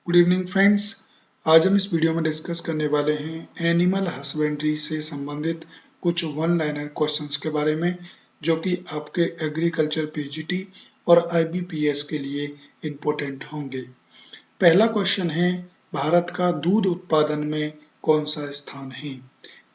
Good evening friends. आज हम इस वीडियो में डिस्कस करने वाले हैं एनिमल हस्बेंड्री से संबंधित कुछ वन लाइनर क्वेश्चंस के बारे में, जो कि आपके एग्रीकल्चर पीजीटी और आईबीपीएस के लिए इम्पोर्टेंट होंगे। पहला क्वेश्चन है, भारत का दूध उत्पादन में कौन सा स्थान है?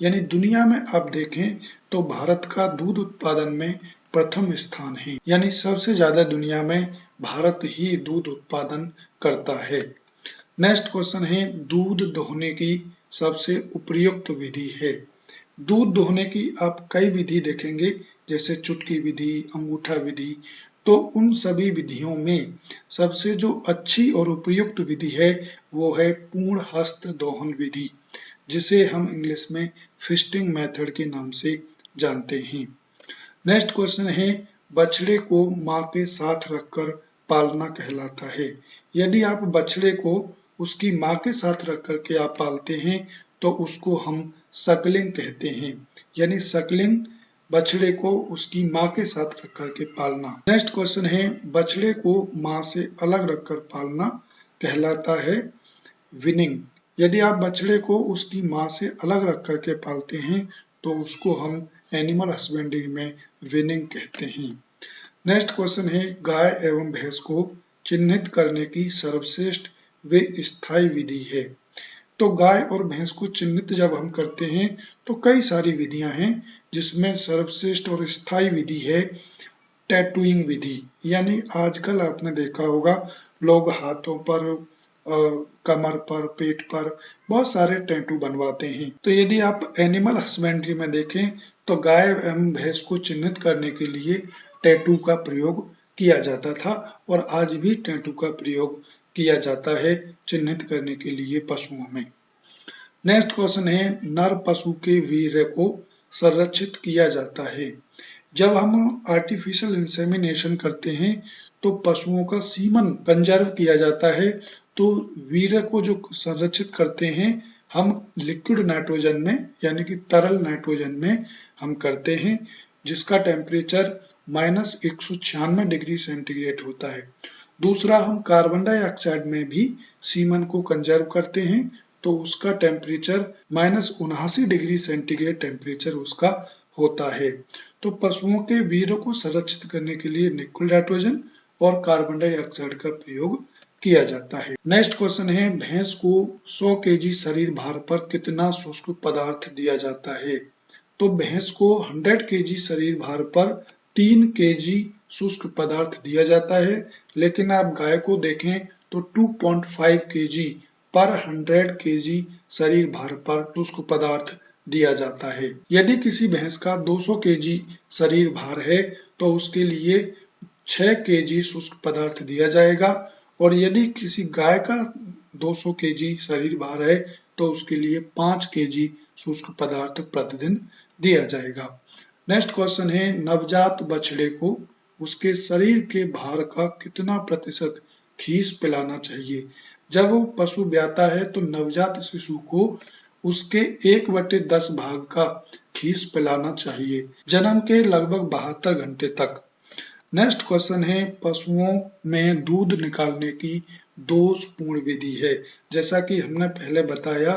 यानी दुनिया में आप देखें तो भारत का दूध उत्पादन में प्रथम स्थान है, यानी सबसे ज्यादा दुनिया में भारत ही दूध उत्पादन करता है। नेक्स्ट क्वेश्चन है, दूध दोहने की सबसे उपयुक्त विधि है। दूध दोहने की आप कई विधि देखेंगे, जैसे चुटकी विधि, अंगूठा विधि। तो उन सभी विधियों में सबसे जो अच्छी और उपयुक्त विधि है वो है पूर्ण हस्त दोहन विधि, जिसे हम इंग्लिश में फिस्टिंग मेथड के नाम से जानते हैं। नेक्स्ट क्वेश्चन है, बछड़े को मां के साथ रखकर पालना कहलाता है। यदि आप बछड़े को उसकी मां के साथ रख करके आप पालते हैं तो उसको हम सकलिंग कहते हैं, यानी सकलिंग बछड़े को उसकी मां के साथ रख करके पालना। नेक्स्ट क्वेश्चन है, बछड़े को मां से अलग रखकर पालना कहलाता है विनिंग। यदि आप बछड़े को उसकी मां से अलग रख करके पालते हैं तो उसको हम एनिमल हस्बेंड्री में विनिंग कहते हैं। नेक्स्ट क्वेश्चन है, गाय एवं भैंस को चिन्हित करने की सर्वश्रेष्ठ वे स्थायी विधि है। तो गाय और भैंस को चिन्हित जब हम करते हैं तो कई सारी विधियां हैं, जिसमें सर्वश्रेष्ठ और स्थायी विधि है टैटूइंग विधि। यानी आजकल आपने देखा होगा लोग हाथों पर, कमर पर, पेट पर बहुत सारे टैटू बनवाते हैं। तो यदि आप एनिमल हस्बेंड्री में देखें तो गाय एवं भैंस को चिन्हित करने के लिए टैटू का प्रयोग किया जाता था और आज भी टैटू का प्रयोग किया जाता है चिन्हित करने के लिए पशुओं में। नेक्स्ट क्वेश्चन है, नर पशु के वीर्य को संरक्षित किया जाता है। जब हम आर्टिफिशियल इंसेमिनेशन करते हैं तो पशुओं का सीमन कंजर्व किया जाता है, तो वीर्य को जो संरक्षित करते हैं हम लिक्विड नाइट्रोजन में, यानी कि तरल नाइट्रोजन में हम करते हैं, जिसका टेम्परेचर -196 डिग्री सेंटीग्रेड होता है। दूसरा, हम कार्बन डाइऑक्साइड में भी सीमन को कंजर्व करते हैं, तो उसका टेम्परेचर -79 डिग्री सेंटीग्रेड टेम्परेचर उसका होता है। तो पशुओं के वीर्य को संरक्षित करने के लिए लिक्विड नाइट्रोजन और कार्बन डाइऑक्साइड का प्रयोग किया जाता है। नेक्स्ट क्वेश्चन है, भैंस को 100 केजी शरीर भार पर कितना शुष्क पदार्थ दिया जाता है? तो भैंस को 100 केजी शरीर भार पर 3 केजी शुष्क पदार्थ दिया जाता है, लेकिन आप गाय को देखें तो 2.5 केजी पर 100 केजी शरीर भार पर शुष्क पदार्थ दिया जाता है। यदि किसी भैंस का 200 केजी शरीर भार है तो उसके लिए 6 केजी शुष्क पदार्थ दिया जाएगा, और यदि किसी गाय का 200 केजी शरीर भार है तो उसके लिए 5 केजी शुष्क पदार्थ प्रतिदिन दिया जाएगा। नेक्स्ट क्वेश्चन है, नवजात बछड़े को उसके शरीर के भार का कितना प्रतिशत खीस पिलाना चाहिए? जब वो पशु ब्याता है तो नवजात शिशु को उसके 1/10 भाग का खीस पिलाना चाहिए, जन्म के लगभग 72 घंटे तक। नेक्स्ट क्वेश्चन है, पशुओं में दूध निकालने की दोषपूर्ण विधि है। जैसा कि हमने पहले बताया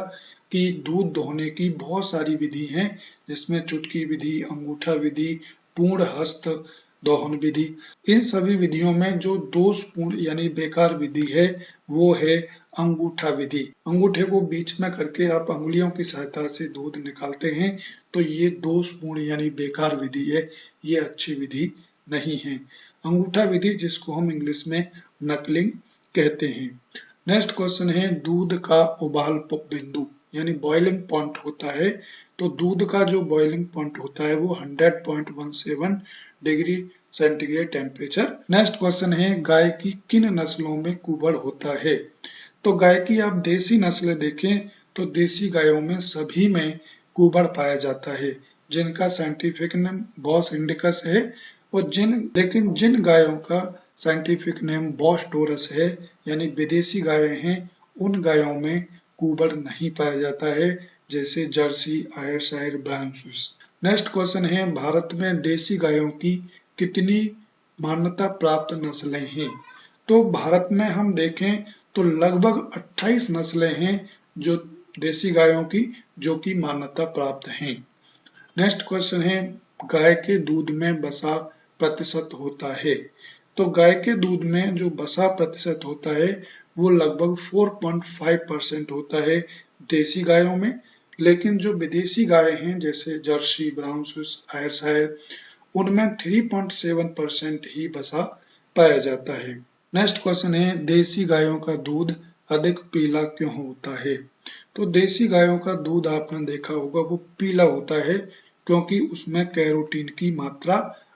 कि दूध दोहने की बहुत सारी विधि हैं, जिसमें चुटकी विधि, अंगूठा विधि, पूर्ण हस्त दोहन विधि। इन सभी विधियों में जो दोषपूर्ण यानी बेकार विधि है वो है अंगूठा विधि। अंगूठे को बीच में करके आप अंगुलियों की सहायता से दूध निकालते हैं, तो ये दोषपूर्ण यानी बेकार विधि है, ये अच्छी विधि नहीं है। अंगूठा विधि, जिसको हम इंग्लिश में नकलिंग कहते हैं। नेक्स्ट क्वेश्चन है, दूध का उबाल बिंदु यानी बॉइलिंग पॉइंट होता है। तो दूध का जो बॉइलिंग पॉइंट होता है वो 100.17 degree centigrade temperature. Next question है, गाय की किन नस्लों में कुबड़ होता है? तो गाय की आप देसी नस्लें देखें तो देसी गायों में सभी में कुबड़ पाया जाता है, जिनका साइंटिफिक नेम बॉस इंडिकस है, और जिन गायों का साइंटिफिक नेम बॉस टोरस है, यानी विदेशी गायें हैं, उन गायों में कुबड़ नहीं पाया जाता है, जैसे Jersey, Ayrshire, brown Swiss. Next question है, भारत में देसी गायों की कितनी मान्यता प्राप्त नस्लें हैं? तो भारत में हम देखें तो लगभग 28 नस्लें हैं जो देसी गायों की जो कि मान्यता प्राप्त हैं। नेक्स्ट क्वेश्चन है, गाय के दूध में वसा प्रतिशत होता है। तो गाय के दूध में जो वसा प्रतिशत होता है वो लगभग 4.5% होता है देसी गायों में, लेकिन जो विदेशी गाय हैं जैसे जर्सी, ब्राउन स्विस, आयरशायर, उनमें 3.7% ही वसा पाया जाता है। नेक्स्ट क्वेश्चन है, देसी गायों का दूध अधिक पीला क्यों होता है। तो देसी गायों का दूध आपने देखा होगा वो पीला होता है क्योंकि उसमें कैरोटीन की मात्रा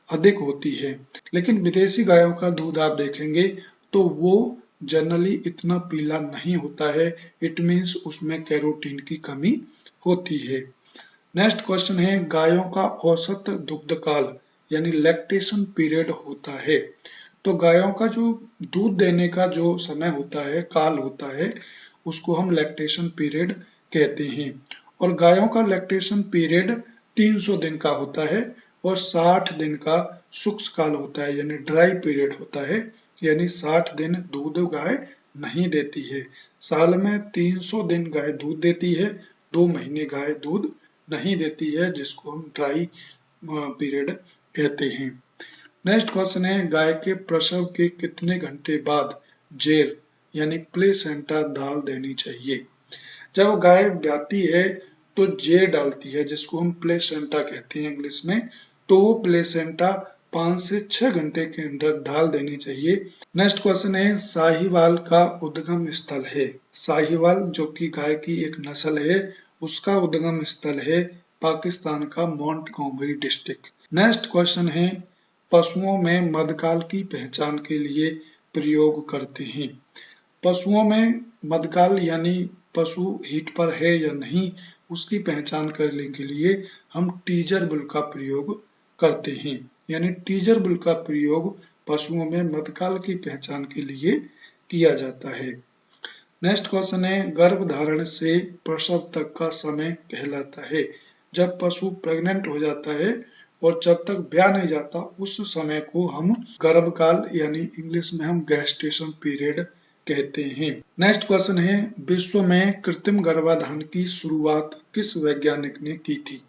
अधिक होती है, लेकिन विदेशी गायों का दूध आप देखेंगे तो वो जनरली इतना पीला नहीं होता है। इट मीन्स उसमें कैरोटीन की कमी होती है। नेक्स्ट क्वेश्चन है, गायों का औसत दुग्ध काल यानी लैक्टेशन पीरियड होता है। तो गायों का जो दूध देने का जो समय होता है, काल होता है, उसको हम लैक्टेशन पीरियड कहते हैं। और गायों का लैक्टेशन पीरियड 300 दिन का होता है और 60 दिन का शुष्क काल होता है यानी ड्राई पीरियड होता है, यानी 60 दिन दूध गाय नहीं देती है। साल में 300 दिन गाय दूध देती है, 2 महीने गाय दूध नहीं देती है, जिसको हम ड्राई पीरियड कहते हैं। नेक्स्ट क्वेश्चन है, गाय के प्रसव के कितने घंटे बाद जेर यानी प्लेसेंटा डाल देनी चाहिए। जब गाय ब्याती है तो जेर डालती है जिसको हम प्लेसेंटा कहते हैं इंग्लिश में, तो वो प्लेसेंटा 5 से 6 घंटे के अंदर डाल देनी चाहिए। नेक्स्ट क्वेश्चन है, साहिवाल का उद्गम स्थल है। साहिवाल जो कि गाय की एक नस्ल है, उसका उद्गम स्थल है पाकिस्तान का मोंटगोमरी डिस्ट्रिक्ट। नेक्स्ट क्वेश्चन है, पशुओं में मधकाल की पहचान के लिए प्रयोग करते हैं। पशुओं में मधकाल यानी पशु हीट पर है या नहीं उसकी पहचान करने के लिए हम टीजर बुल का प्रयोग करते हैं, यानी टीजर बुल का प्रयोग पशुओं में मधकाल की पहचान के लिए किया जाता है। नेक्स्ट क्वेश्चन है, गर्भधारण से प्रसव तक का समय कहलाता है। जब पशु प्रेग्नेंट हो जाता है और जब तक ब्याह नहीं जाता उस समय को हम गर्भकाल यानी इंग्लिश में हम गेस्टेशन पीरियड कहते हैं। नेक्स्ट क्वेश्चन है, विश्व में कृत्रिम गर्भाधान की शुरुआत किस वैज्ञानिक ने की थी।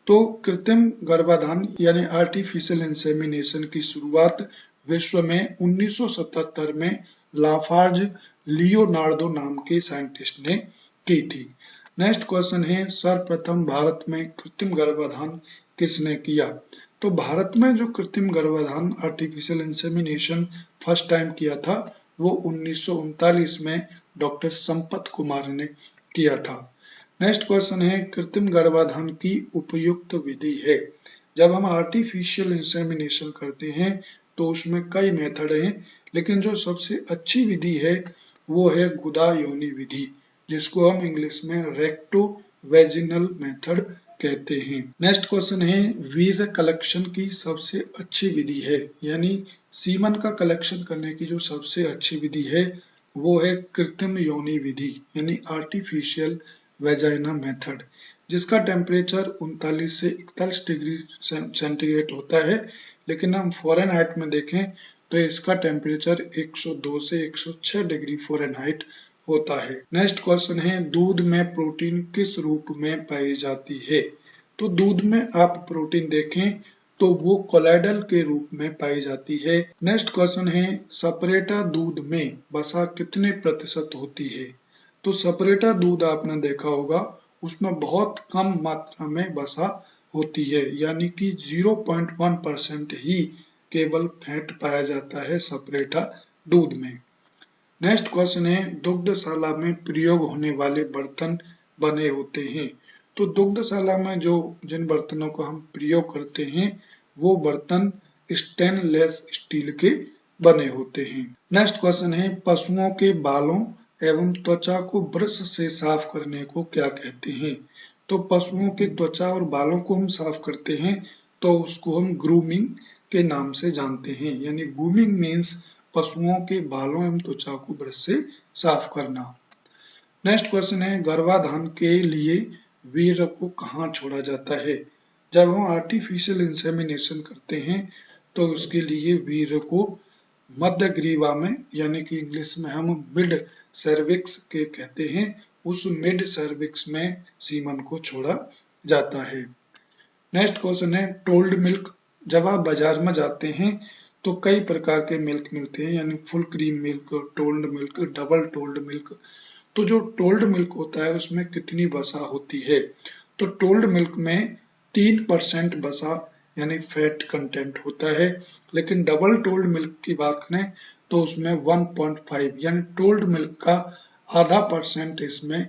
तो कृत्रिम गर्भाधान यानी आर्टिफिशियल इंसेमिनेशन की शुरुआत विश्व में 1977 में लाफार्ज लियोनार्डो नाम के साइंटिस्ट ने की थी। नेक्स्ट क्वेश्चन है, सर्वप्रथम भारत में कृत्रिम गर्भाधान किसने किया। तो भारत में जो कृत्रिम गर्भाधान आर्टिफिशियल इंसेमिनेशन फर्स्ट टाइम किया था वो 1939 में डॉक्टर संपत कुमार ने किया था। नेक्स्ट क्वेश्चन है, कृत्रिम गर्भाधान की उपयुक्त विधि है। जब हम आर्टिफिशियल इंसेमिनेशन करते हैं तो उसमें कई मेथड हैं, लेकिन जो सबसे अच्छी विधि है वो है गुदा योनि विधि, जिसको हम इंग्लिश में रेक्टो वेजिनल मेथड कहते हैं। नेक्स्ट क्वेश्चन है, वीर्य कलेक्शन की सबसे अच्छी विधि है, यानी सीमन का कलेक्शन करने की जो सबसे अच्छी विधि है वो है कृत्रिम योनि विधि यानी आर्टिफिशियल वेजाइना मेथड, जिसका टेम्परेचर 39 से 41 डिग्री सेंटीग्रेड होता है, लेकिन हम फ़ारेनहाइट में देखें तो इसका टेम्परेचर 102 से 106 डिग्री फ़ारेनहाइट होता है। नेक्स्ट क्वेश्चन है, दूध में प्रोटीन किस रूप में पाई जाती है। तो दूध में आप प्रोटीन देखें तो वो कोलेडल के रूप में पाई जाती है। नेक्स्ट क्वेश्चन है, सपरेटा दूध में वसा कितने प्रतिशत होती है। तो सपरेटा दूध आपने देखा होगा उसमें बहुत कम मात्रा में वसा होती है, यानी कि 0.1% ही केवल फैट पाया जाता है सपरेटा दूध में। नेक्स्ट क्वेश्चन है, दुग्धशाला में प्रयोग होने वाले बर्तन बने होते हैं। तो दुग्धशाला में जो जिन बर्तनों को हम प्रयोग करते हैं वो बर्तन स्टेनलेस स्टील के बने होते हैं। नेक्स्ट क्वेश्चन है, पशुओं के बालों एवं त्वचा को ब्रश से साफ करने को क्या कहते हैं। तो पशुओं के त्वचा और बालों को हम साफ करते हैं तो उसको हम ग्रूमिंग के नाम से जानते हैं, यानी ग्रूमिंग मीन्स पशुओं के बालों एवं त्वचा को ब्रश से साफ करना। नेक्स्ट क्वेश्चन है, गर्भाधान के लिए वीर्य को कहाँ छोड़ा जाता है। जब हम आर्टिफिशियल इंसेमिनेशन करते हैं तो उसके लिए वीर्य को मध्य ग्रीवा में यानी कि इंग्लिश में हम मिड सर्विक्स के कहते हैं, उस मिड सर्विक्स में सीमन को छोड़ा जाता है। नेक्स्ट क्वेश्चन है टोल्ड मिल्क। जब आप बाजार में जाते हैं तो कई प्रकार के मिल्क मिलते हैं, यानी full cream milk, told milk, double told milk. तो जो टोल्ड मिल्क होता है उसमें कितनी वसा होती है? तो टोल्ड मिल्क में 3% वसा यानी फैट कंटेंट होता है, लेकिन डबल टोल्ड मिल्क की बात करें तो उसमें 1.5 यानी टोल्ड मिल्क का आधा % इसमें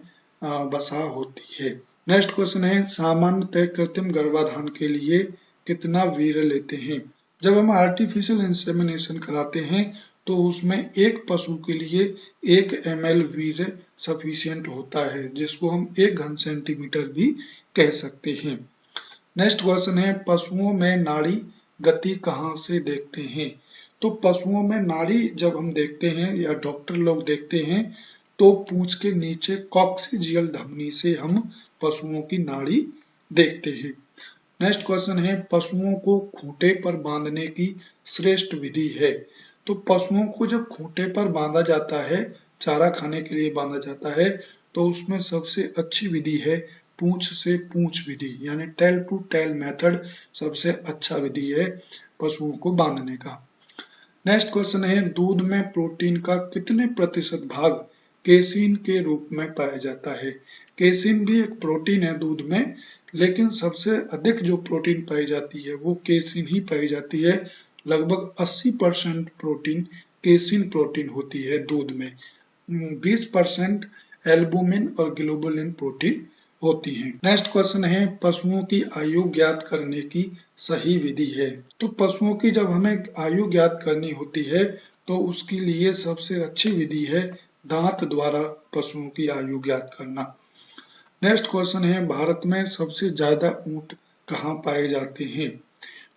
वसा होती है। नेक्स्ट क्वेश्चन है सामान्यतः कृत्रिम गर्भाधान के लिए कितना वीर्य लेते हैं? जब हम आर्टिफिशियल इंसेमिनेशन कराते हैं तो उसमें एक पशु के लिए 1 ml वीर्य सफिशिएंट होता है, जिसको हम 1 घन सेंटीमीटर भी कह सकते हैं। नेक्स्ट क्वेश्चन है पशुओं में नाड़ी गति कहाँ से देखते हैं? तो पशुओं में नाड़ी जब हम देखते हैं या डॉक्टर लोग देखते हैं तो पूंछ के नीचे कॉक्सिजियल धमनी से हम पशुओं की नाड़ी देखते हैं। नेक्स्ट क्वेश्चन है पशुओं को खूंटे पर बांधने की श्रेष्ठ विधि है। तो पशुओं को जब खूंटे पर बांधा जाता है, चारा खाने के लिए बांधा जाता है, तो उसमें सबसे अच्छी विधि है पूंछ से पूंछ विधि, यानी टेल टू टेल मेथड सबसे अच्छा विधि है पशुओं को बांधने का। नेक्स्ट क्वेश्चन है दूध में प्रोटीन का कितने प्रतिशत भाग केसीन के रूप में पाया जाता है? केसीन भी एक प्रोटीन है दूध में, लेकिन सबसे अधिक जो प्रोटीन पाई जाती है वो केसीन ही पाई जाती है। लगभग 80% प्रोटीन केसीन प्रोटीन होती है दूध में। 20% एल्बुमिन और ग्लोबुलिन प्रोटीन होती हैं। नेक्स्ट क्वेश्चन है पशुओं की आयु ज्ञात करने की सही विधि है। तो पशुओं की जब हमें आयु ज्ञात करनी होती है तो उसके लिए सबसे अच्छी विधि है दांत द्वारा पशुओं की आयु ज्ञात करना। नेक्स्ट क्वेश्चन है भारत में सबसे ज्यादा ऊंट कहाँ पाए जाते हैं?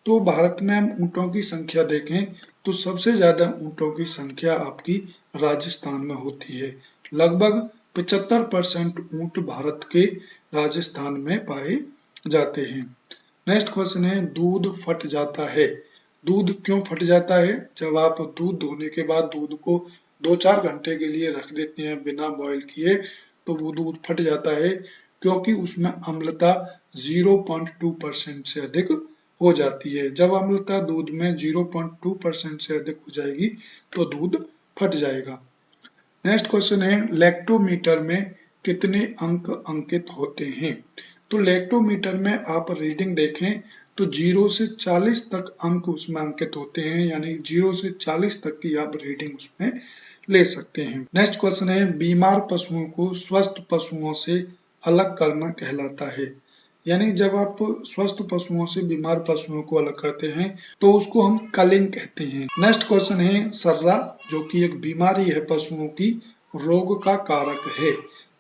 तो भारत में हम ऊंटों की संख्या देखें तो सबसे ज्यादा ऊंटों की संख्या आपकी राजस्थान में होती है। लगभग 75% ऊंट भारत के राजस्थान में पाए जाते हैं। नेक्स्ट क्वेश्चन है दूध फट जाता है। दूध क्यों फट जाता है? जब आप दूध धोने के बाद दूध को 2-4 घंटे के लिए रख देते हैं बिना बॉईल किए तो वो दूध फट जाता है, क्योंकि उसमें अम्लता 0.2% से अधिक हो जाती है। जब अम्लता दूध में 0.2% से अधिक हो जाएगी तो दूध फट जाएगा। नेक्स्ट क्वेश्चन है लैक्टोमीटर में कितने अंक अंकित होते हैं? तो लैक्टोमीटर में आप रीडिंग देखें तो 0 से 40 तक अंक उसमें अंकित होते हैं, यानी 0 से 40 तक की आप रीडिंग उसमें ले सकते हैं। नेक्स्ट क्वेश्चन है बीमार पशुओं को स्वस्थ पशुओं से अलग करना कहलाता है। यानी जब आप स्वस्थ पशुओं से बीमार पशुओं को अलग करते हैं तो उसको हम कलिंग कहते हैं। नेक्स्ट क्वेश्चन है सर्रा, जो कि एक बीमारी है पशुओं की, रोग का कारक है।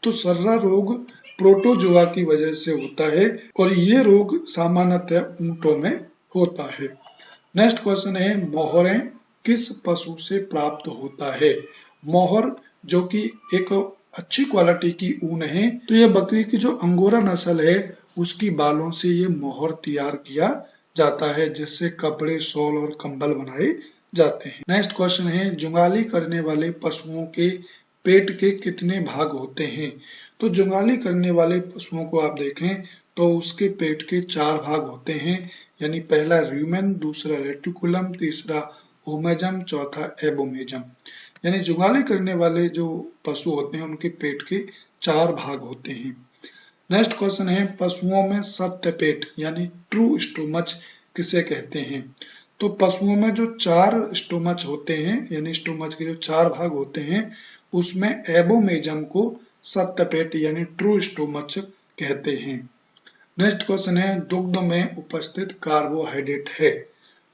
तो सर्रा रोग प्रोटोजोआ की वजह से होता है और ये रोग सामान्यतः ऊंटों में होता है। नेक्स्ट क्वेश्चन है मोहरें किस पशु से प्राप्त होता है? मोहर जो कि एक अच्छी क्वालिटी की ऊन है, तो ये बकरी की जो अंगोरा नस्ल है उसकी बालों से ये मोहर तैयार किया जाता है, जिससे कपड़े, शॉल और कंबल बनाए जाते हैं। नेक्स्ट क्वेश्चन है जुगाली करने वाले पशुओं के पेट के कितने भाग होते हैं? तो जुगाली करने वाले पशुओं को आप देखें तो उसके पेट के 4 भाग होते हैं, यानी पहला र्यूमेन, दूसरा रेटिकुलम, तीसरा ओमेजम, चौथा एबोमेजम। यानी जुगाली करने वाले जो पशु होते हैं उनके पेट के 4 भाग होते हैं। नेक्स्ट क्वेश्चन है पशुओं में सत्य पेट यानी ट्रू स्टोमच किसे कहते हैं? तो पशुओं में जो 4 स्टोमच होते हैं, यानी स्टोमच के जो 4 भाग होते हैं, उसमें एबोमेजम को सत्य पेट यानी ट्रू स्टोमच कहते हैं। नेक्स्ट क्वेश्चन है दुग्ध में उपस्थित कार्बोहाइड्रेट है।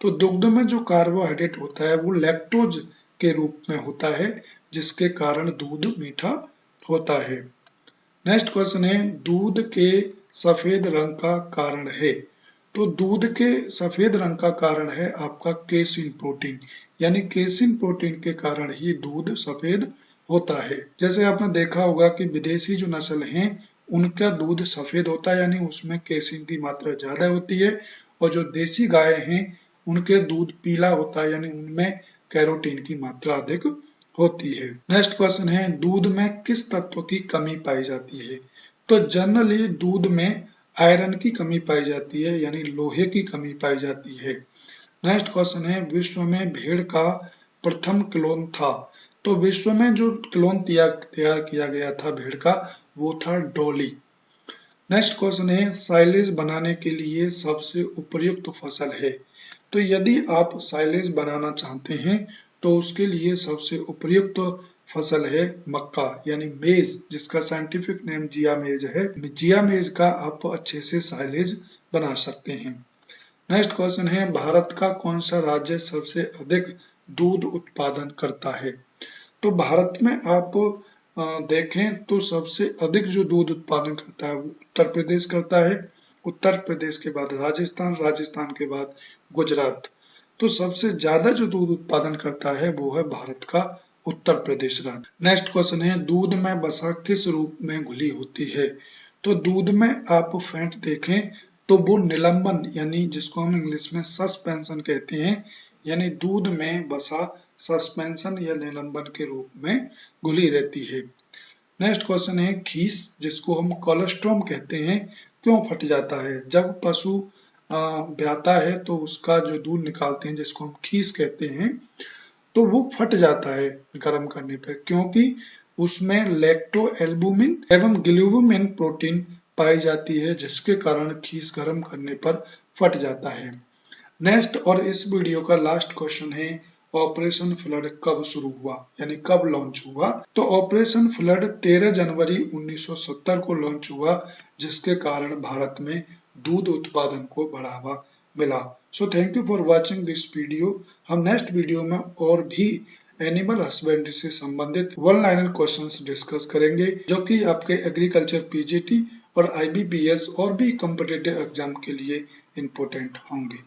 तो दुग्ध में जो कार्बोहाइड्रेट होता है वो लैक्टोज के रूप में होता है, जिसके कारण दूध मीठा होता है। नेक्स्ट क्वेश्चन है दूध के सफेद रंग का कारण है। तो दूध के सफेद रंग का कारण है आपका केसिन प्रोटीन, यानी केसिन प्रोटीन के कारण ही दूध सफेद होता है। जैसे आपने देखा होगा कि विदेशी जो नस्ल हैं उनका दूध सफेद होता है, यानी उसमें केसिन की मात्रा ज्यादा होती है, और जो देसी गाय हैं उनके दूध पीला होता है, यानी उनमें कैरोटीन की मात्रा अधिक होती है। नेक्स्ट क्वेश्चन है दूध में किस तत्व की कमी पाई जाती है? तो जनरली दूध में आयरन की कमी पाई जाती है, यानी लोहे की कमी पाई जाती है। नेक्स्ट क्वेश्चन है विश्व में भेड़ का प्रथम क्लोन था? तो विश्व में जो क्लोन तैयार किया गया था भेड़ का, वो था डॉली। नेक्स्ट क्वेश्चन है साइलेज बनाने के लिए सबसे उपयुक्त फसल है? तो यदि आप साइलेज बनाना चाहते हैं तो उसके लिए सबसे उपयुक्त फसल है मक्का, यानी मेज, जिसका साइंटिफिक नेम जिया मेज है। जिया मेज का आप अच्छे से साइलेज बना सकते हैं। नेक्स्ट क्वेश्चन है भारत का कौन सा राज्य सबसे अधिक दूध उत्पादन करता है? तो भारत में आप देखें तो सबसे अधिक जो दूध उत्पादन करता है वो उत्तर प्रदेश करता है। उत्तर प्रदेश के बाद राजस्थान, राजस्थान के बाद गुजरात। तो सबसे ज्यादा जो दूध उत्पादन करता है वो है भारत का उत्तर प्रदेश राज्य। नेक्स्ट क्वेश्चन है दूध में वसा किस रूप में घुली होती है? तो दूध में आप फैट देखें तो वो निलंबन, यानी जिसको हम इंग्लिश में सस्पेंशन कहते हैं, यानी दूध में वसा सस्पेंशन या निलंबन के रूप में घुली रहती है। नेक्स्ट क्वेश्चन है खीस, जिसको हम कोलेस्ट्रॉम कहते हैं, क्यों फट जाता है? जब पशु ब्याता है तो उसका जो दूध निकालते हैं जिसको हम खीस कहते हैं, तो वो फट जाता है गर्म करने पर, क्योंकि उसमें लैक्टो एल्बुमिन एवं ग्लूटामिन प्रोटीन पाई जाती है, जिसके कारण खीस गर्म करने पर फट जाता है। नेक्स्ट और इस वीडियो का लास्ट क्वेश्चन है ऑपरेशन फ्लड कब शुरू हुआ, यानी कब लॉन्च हुआ? तो ऑपरेशन फ्लड 13 जनवरी 1970 को लॉन्च हुआ, जिसके कारण भारत में दूध उत्पादन को बढ़ावा मिला। So thank you for watching this video. हम नेक्स्ट वीडियो में और भी एनिमल हस्बेंड्री से संबंधित वन लाइनर क्वेश्चंस डिस्कस करेंगे, जो कि आपके एग्रीकल्चर पीजीटी और आईबीपीएस और भी कॉम्पिटिटिव एग्जाम के लिए इम्पोर्टेंट होंगे।